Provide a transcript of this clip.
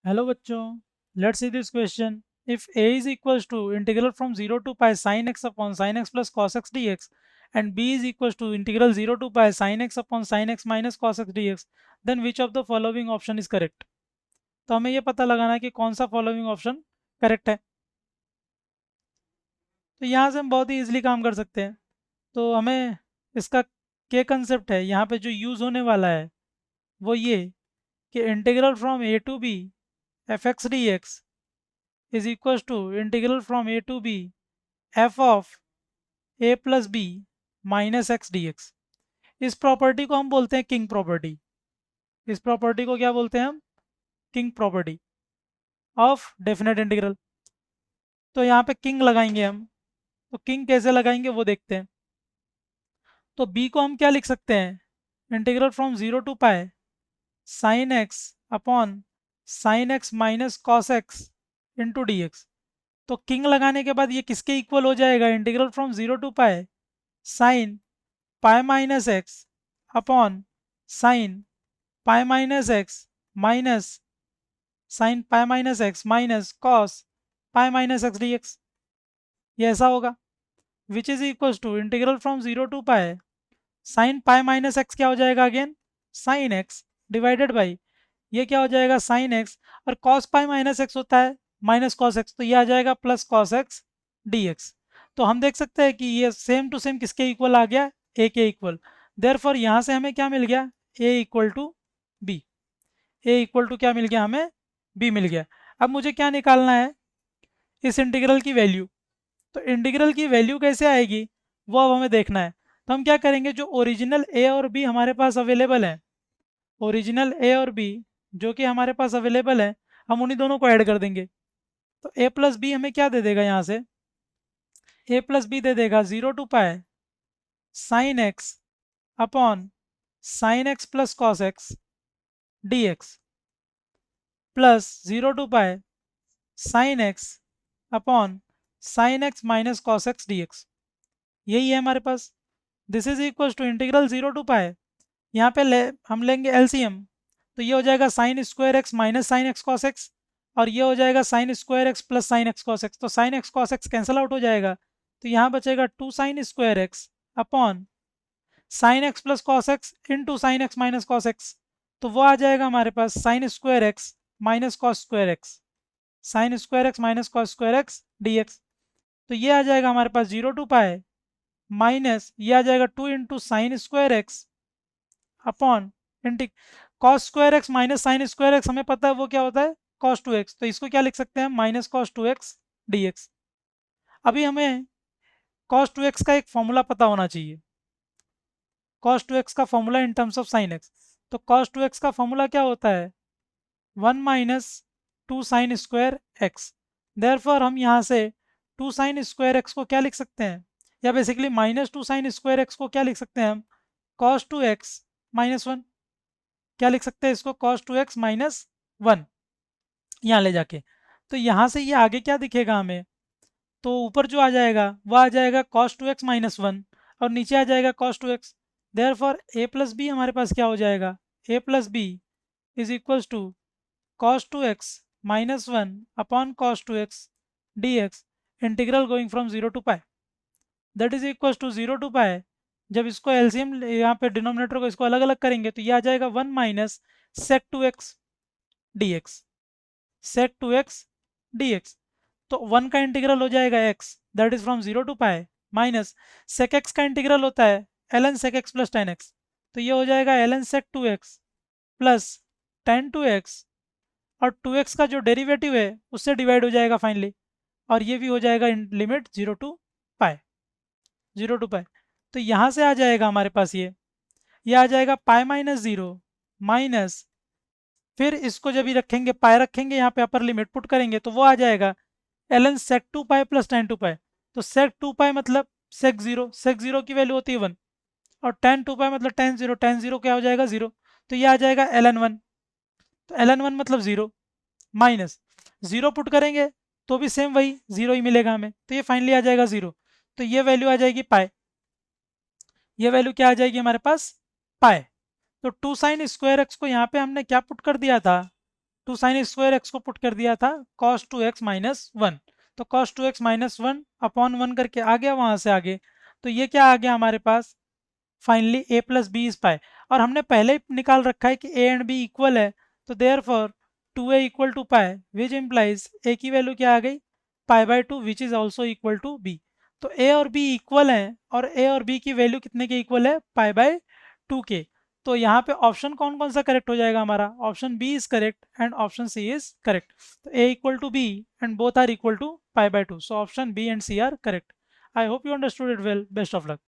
Hello बच्चों, let's see this question. If a is equals to integral from 0 to pi sin x upon sin x plus cos x dx and b is equals to integral 0 to pi sin x upon sin x minus cos x dx, then which of the following option is correct? तो हमें ये पता लगाना है कि कौन सा following option correct है. तो यहाँ से हम बहुत ही ईजिली काम कर सकते हैं. तो हमें इसका क्या कंसेप्ट है यहाँ पे जो यूज़ होने वाला है वो ये कि integral from a to b f x D x is equals to integral from a to b f of a plus b minus x D x. इस प्रॉपर्टी को हम बोलते हैं किंग प्रॉपर्टी. इस प्रॉपर्टी को क्या बोलते हैं हम? King property of definite integral. तो यहाँ पे किंग लगाएंगे हम. तो किंग कैसे लगाएंगे वो देखते हैं. तो b को हम क्या लिख सकते हैं? Integral from 0 to pi sine x upon sine x minus cos x into d x. तो किंग लगाने के बाद ये किसके इक्वल हो जाएगा? Integral from 0 to pi sine pi minus x upon sine pi minus x minus sine pi minus x minus cos pi minus x D x. ये ऐसा होगा which is equal to integral from 0 to pi sine pi minus x क्या हो जाएगा again? Sine x divided by ये क्या हो जाएगा? Sine x. और कॉस पाई माइनस एक्स होता है माइनस कॉस एक्स, तो ये आ जाएगा plus cos X D x. तो हम देख सकते हैं कि ये सेम टू सेम किसके इक्वल आ गया? ए के इक्वल. देयरफॉर यहाँ से हमें क्या मिल गया? A equal to B. A equal to क्या मिल गया हमें? बी मिल गया. अब मुझे क्या निकालना है? इस इंटीग्रल की वैल्यू. तो इंटीग्रल की वैल्यू कैसे आएगी वो अब हमें देखना है. तो हम क्या करेंगे? जो ओरिजिनल ए और बी हमारे पास अवेलेबल है, ओरिजिनल ए और बी जो कि हमारे पास अवेलेबल है, हम उन्हीं दोनों को ऐड कर देंगे. तो ए प्लस बी हमें क्या दे देगा यहाँ से? ए प्लस बी दे देगा 0 to pi sine x upon sine X plus cos X D X plus 0 to pi sine x upon sine x minus cos X D X. यही है हमारे पास. This is equal to integral 0 to pi. यहाँ पे हम लेंगे LCM. तो ये हो जाएगा sine square X minus sine X cos X और ये हो जाएगा sine square X plus sine X cos X. तो sine X cos X cancel out हो जाएगा. तो यहाँ बचेगा 2 sine square X upon sine X plus cos x into sine x minus cos X. तो वो आ जाएगा हमारे पास sine square X minus cos square X sine square X minus cos square X D x. तो ये आ जाएगा हमारे पास 0 टू पाई माइनस ये आ जाएगा 2 into sine square X upon into cos square X minus sine square X हमें पता है वो क्या होता है? Cos two X. तो इसको क्या लिख सकते हैं? Minus cos two x D X. अभी हमें कॉस टू एक्स का एक फॉर्मूला पता होना चाहिए. कॉस टू एक्स का formula in terms of sine x. तो कॉस टू एक्स का फॉर्मूला क्या होता है? 1 - 2 sin² एक्स. देयरफॉर हम यहाँ से 2 sin² एक्स को क्या लिख सकते हैं? या बेसिकली -2 sin² एक्स को क्या लिख सकते हैं हम? Cos two X minus one. क्या लिख सकते हैं इसको? Cos two X minus one यहाँ ले जाके. तो यहाँ से ये आगे क्या दिखेगा हमें? तो ऊपर जो आ जाएगा वो आ जाएगा cos two X minus one और नीचे आ जाएगा cos two X. Therefore A plus B हमारे पास क्या हो जाएगा? A plus B is equals to cos two X minus one upon cos two x D X integral going from 0 to pi. That is equals to 0 to pi. जब इसको LCM यहाँ पे denominator को इसको अलग अलग करेंगे तो ये आ जाएगा 1 minus sec two x D x. Sec two x D x. तो 1 का इंटीग्रल हो जाएगा x that is from 0 to pi minus sec x का इंटीग्रल होता है ln sec x plus tan x. तो ये हो जाएगा ln sec two x plus ten two x और 2x का जो डेरिवेटिव है उससे डिवाइड हो जाएगा फाइनली. और ये भी हो जाएगा in limit 0 to pi 0 to pi. तो यहाँ से आ जाएगा हमारे पास ये आ जाएगा पाई माइनस ज़ीरो माइनस फिर इसको जब भी रखेंगे पाई रखेंगे यहाँ पे अपर लिमिट पुट करेंगे तो वो आ जाएगा ln sec 2 pi plus ten to pi. तो sec 2 पाई मतलब sec 0 की वैल्यू होती है 1 और tan 2 पाई मतलब tan 0 क्या हो जाएगा 0. तो ये आ जाएगा ln 1. तो ln 1 मतलब 0 माइनस 0 पुट करेंगे तो भी सेम वही 0 ही मिलेगा हमें. तो ये फाइनली आ जाएगा 0. तो ये वैल्यू आ जाएगी पाई. ये वैल्यू क्या आ जाएगी हमारे पास? पाई. तो 2 sin² एक्स को यहाँ पे हमने क्या पुट कर दिया था? टू साइन स्क्वायर एक्स को पुट कर दिया था कॉस 2x माइनस 1, तो कॉस 2x माइनस 1 अपॉन 1 करके आ गया वहाँ से आगे। तो ये क्या आ गया हमारे पास, finally a plus B is pi, और हमने पहले ही निकाल रखा है कि a एंड b इक्वल है, तो therefore 2a equal to pi which implies a की वैल्यू क्या आ गई, pi by 2 which is also equal to b। तो a और b इक्वल हैं और a और b की वैल्यू कितने के इक्वल है, पाई बाई 2 के। तो यहाँ पे ऑप्शन कौन कौन सा करेक्ट हो जाएगा हमारा, option B is correct and option C is correct. तो a equal to b and both are equal to pi by 2, so option B and C are correct. I hope you understood it well, best of luck.